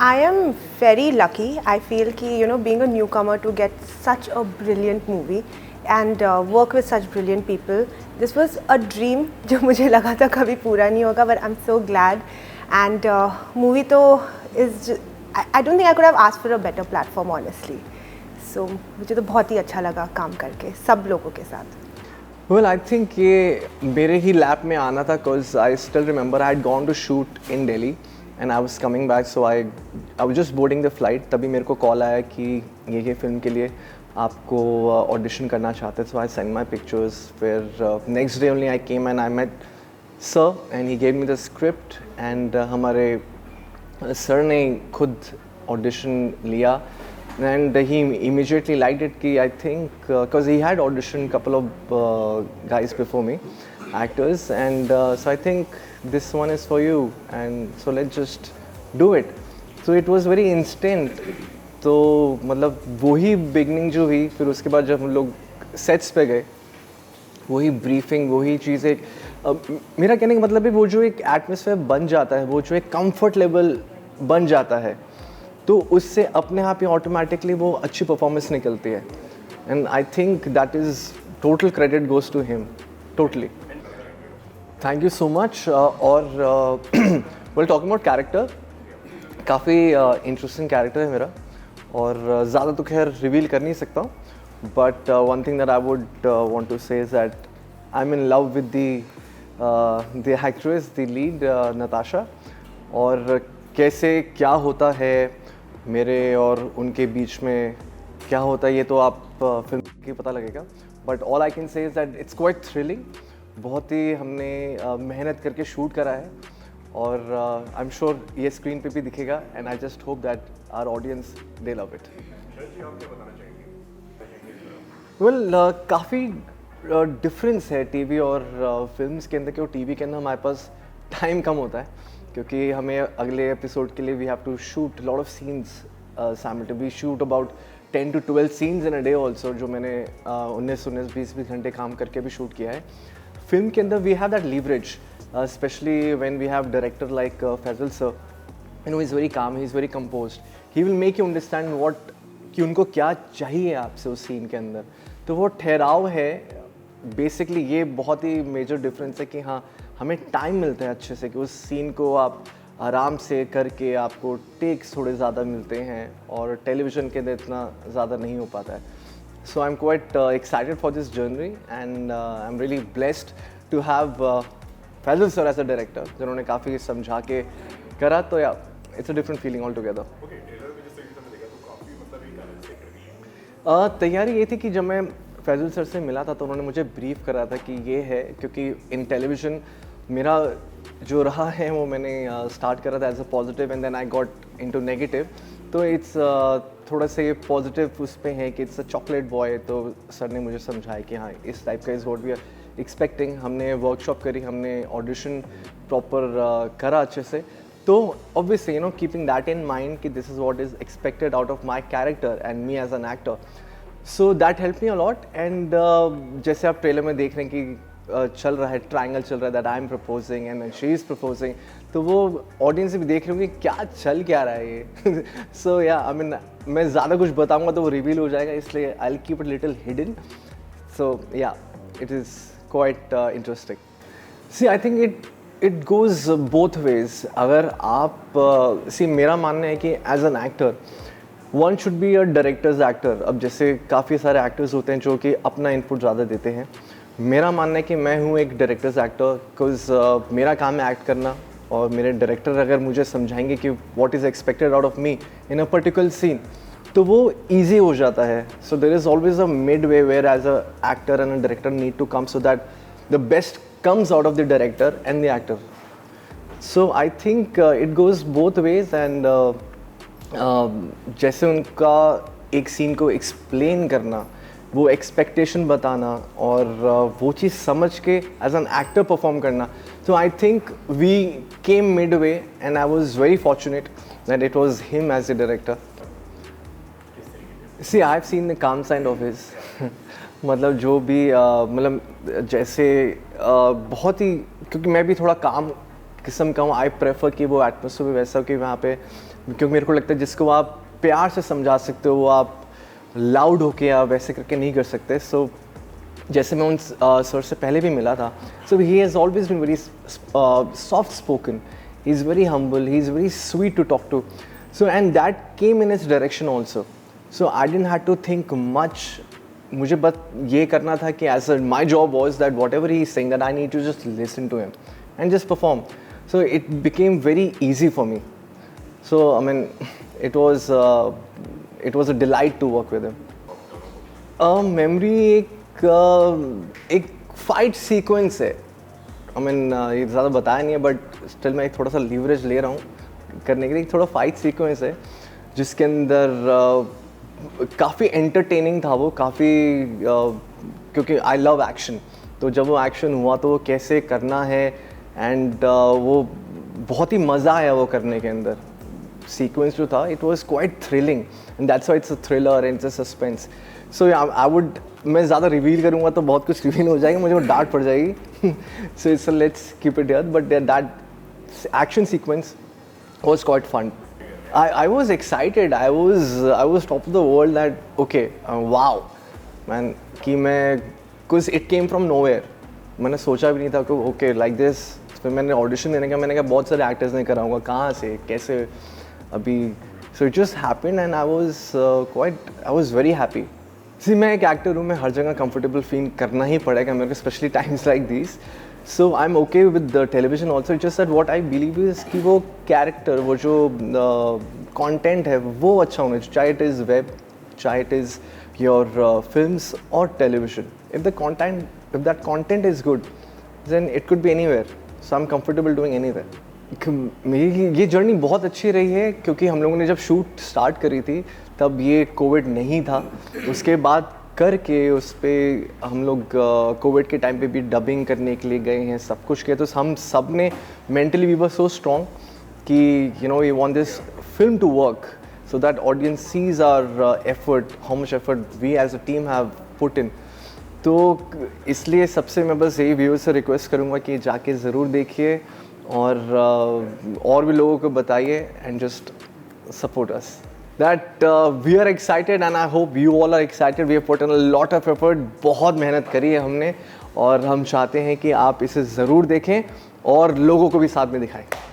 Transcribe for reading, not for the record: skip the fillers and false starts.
I am very lucky. I feel कि being a newcomer to get such a brilliant movie and work with such brilliant people, this was a dream जो मुझे लगा था कभी पूरा नहीं होगा, but I'm so glad. And movie तो I don't think I could have asked for a better platform honestly. So मुझे तो बहुत ही अच्छा लगा काम करके सब लोगों के साथ. Well, I think ये मेरे ही लैप में आना था because I still remember I had gone to shoot in Delhi and I was coming back, so I was just boarding the flight. तभी मेरे को कॉल आया कि ये फिल्म के लिए आपको ऑडिशन करना चाहते हैं. So I sent my pictures. फिर next day only I came and I met sir and he gave me the script and हमारे सर ने खुद ऑडिशन लिया. And he immediately liked it. I think because he had auditioned couple of guys before me, actors, and so I think this one is for you. And so let's just do it. So it was very instant. तो मतलब वही beginning जो हुई, फिर उसके बाद जब हम लोग sets पे गए, वही briefing, वही चीज़ें. मेरा कहने का मतलब है वो जो एक atmosphere बन जाता है, वो जो एक comfort level बन जाता है, तो उससे अपने आप ही ऑटोमेटिकली वो अच्छी परफॉर्मेंस निकलती है. And I think that is total credit goes to him totally. Thank you so much. और वेल टॉकिंग अबाउट कैरेक्टर, काफ़ी इंटरेस्टिंग कैरेक्टर है मेरा और ज़्यादा तो खैर रिवील कर नहीं सकता हूँ. But one thing that I would want to say is that I am in love with the actress, the lead Natasha. और कैसे क्या होता है मेरे और उनके बीच में क्या होता है ये तो आप फिल्म की पता लगेगा. But all I can say is that it's quite thrilling. बहुत ही हमने मेहनत करके शूट करा है और आई एम श्योर ये स्क्रीन पे भी दिखेगा. And I just hope that our audience they love it. Well काफ़ी डिफरेंस है टीवी और फिल्म्स के अंदर. क्यों टीवी के अंदर हमारे पास टाइम कम होता है क्योंकि हमें अगले एपिसोड के लिए we have to shoot lot of scenes simultaneously. We shoot about 10 to 12 scenes in a day also, जो मैंने 19-20 घंटे काम करके भी शूट किया है. फिल्म के अंदर we have that leverage, specially when we have director like Faisal sir. You know, he is very calm, he is very composed. He will make you understand what कि उनको क्या चाहिए आपसे उस सीन के अंदर. तो वो ठहराव है बेसिकली. ये बहुत ही मेजर डिफरेंस है कि हाँ, हमें टाइम मिलता है अच्छे से कि उस सीन को आप आराम से करके आपको टेक्स थोड़े ज़्यादा मिलते हैं और टेलीविज़न के अंदर इतना ज़्यादा नहीं हो पाता है. So I am quite excited for this journey and I am really blessed to have Faisal sir as a director, जिन्होंने काफ़ी समझा के करा. तो yeah it's a different feeling altogether. तैयारी ये थी कि जब मैं फैजल सर से मिला था तो उन्होंने मुझे ब्रीफ करा था कि ये है, क्योंकि इन टेलीविज़न मेरा जो रहा है वो मैंने स्टार्ट करा था as a positive and then I got into negative. तो इट्स थोड़ा सा ये पॉजिटिव उस पर है कि इट्स अ चॉकलेट बॉय. तो सर ने मुझे समझाया कि हाँ, इस टाइप का is what we are expecting. हमने वर्कशॉप करी, हमने ऑडिशन प्रॉपर करा अच्छे से. तो obviously you know, keeping that in mind कि this is what is expected out of my character and me as an actor. So that help me a lot. And जैसे आप ट्रेलर में देख रहे हैं कि चल रहा है, ट्रायंगल चल रहा है, that I M proposing and she is proposing. तो वो ऑडियंस भी देख रहे होंगे क्या चल क्या रहा है ये. सो या आई मीन, मैं ज़्यादा कुछ बताऊंगा तो वो रिवील हो जाएगा, इसलिए I will keep it little hidden. So yeah, it is quite interesting. See I think it goes both ways. अगर आप सी, मेरा मानना है कि as an actor one should be a director's actor. अब जैसे काफ़ी सारे एक्टर्स होते हैं जो कि अपना इनपुट ज़्यादा देते हैं. मेरा मानना है कि मैं हूँ एक डायरेक्टर्स एक्टर, बिकॉज मेरा काम है एक्ट करना और मेरे डायरेक्टर अगर मुझे समझाएंगे कि what is expected out of me in a particular scene, तो वो ईजी हो जाता है. So there is always a mid way where as a actor and a director need to come so that the best comes out of the director and the actor. So I think it goes both ways. And जैसे उनका एक scene को explain करना, वो expectation बताना और वो चीज़ समझ के एज एन एक्टर परफॉर्म करना. So I think we came midway and I was very fortunate that it was him as the director. See, I've seen the calm side of his. मतलब जो भी मतलब जैसे बहुत ही, क्योंकि मैं भी थोड़ा काम किस्म का हूँ, आई प्रेफर कि वो एटमोसफियर भी वैसा हो कि वहाँ पे, क्योंकि मेरे को लगता है जिसको आप प्यार से समझा सकते हो वो आप लाउड होके या वैसे करके नहीं कर सकते. सो जैसे मैं उन सर से पहले भी मिला था, so he has always been very soft spoken, he is very humble, he is very sweet to talk to. So and that came in his direction also. So I didn't have to think much. मुझे बस ये करना था कि as my job was that whatever he is saying that I need to just listen to him and just perform. So it became very easy for me. So I mean it was a delight to work with him. Memory एक fight sequence है. I mean ये ज़्यादा बताया नहीं है but still मैं थोड़ा सा लीवरेज ले रहा हूँ करने के लिए. थोड़ा फाइट सीक्वेंस है जिसके अंदर काफ़ी एंटरटेनिंग था वो, काफ़ी क्योंकि आई लव एक्शन. तो जब वो एक्शन हुआ तो वो कैसे करना है एंड वो बहुत ही मज़ा आया वो करने के अंदर. सीक्वेंस जो था it was quite thrilling and that's why it's a thriller and it's a suspense. So I would, मैं ज़्यादा रिवील करूँगा तो बहुत कुछ रिवील हो जाएगा, मुझे वो डांट पड़ जाएगी. So it's let's keep it here. But that action sequence was quite fun. I was excited. I was top of the world that okay, wow man, कि मैं कुछ it came from nowhere. मैंने सोचा भी नहीं था कि okay like this. फिर मैंने ऑडिशन देने का, मैंने कहा बहुत सारे एक्टर्स ने करा होगा, कहाँ से कैसे अभी. So it just happened and I was very happy. See मैं एक एक्टर हूँ, मैं हर जगह कंफर्टेबल फील करना ही पड़ेगा मेरे को, specially times like this. So I M okay with the television also. It's just that what I believe is कि वो कैरेक्टर, वो जो कंटेंट है वो अच्छा होना चाहिए, चाहे इट इज़ वेब, चाहे इट इज़ योर फिल्म्स और television. If that content is good then it could be anywhere. So I am comfortable doing anywhere. मेरी ये जर्नी बहुत अच्छी रही है क्योंकि हम लोगों ने जब शूट स्टार्ट करी थी तब ये कोविड नहीं था. उसके बाद करके उस पर हम लोग कोविड के टाइम पे भी डबिंग करने के लिए गए हैं, सब कुछ किया. तो हम सब ने mentally we were so strong कि you know we want this film to work so that audience sees our effort, how much effort we as a team have put in. तो इसलिए सबसे मैं बस यही व्यूअर्स से रिक्वेस्ट करूँगा कि जाके ज़रूर देखिए और भी लोगों को बताइए and just support us. That we are excited and I hope you all are excited. We have put in a lot of effort. बहुत मेहनत करी है हमने और हम चाहते हैं कि आप इसे ज़रूर देखें और लोगों को भी साथ में दिखाएं.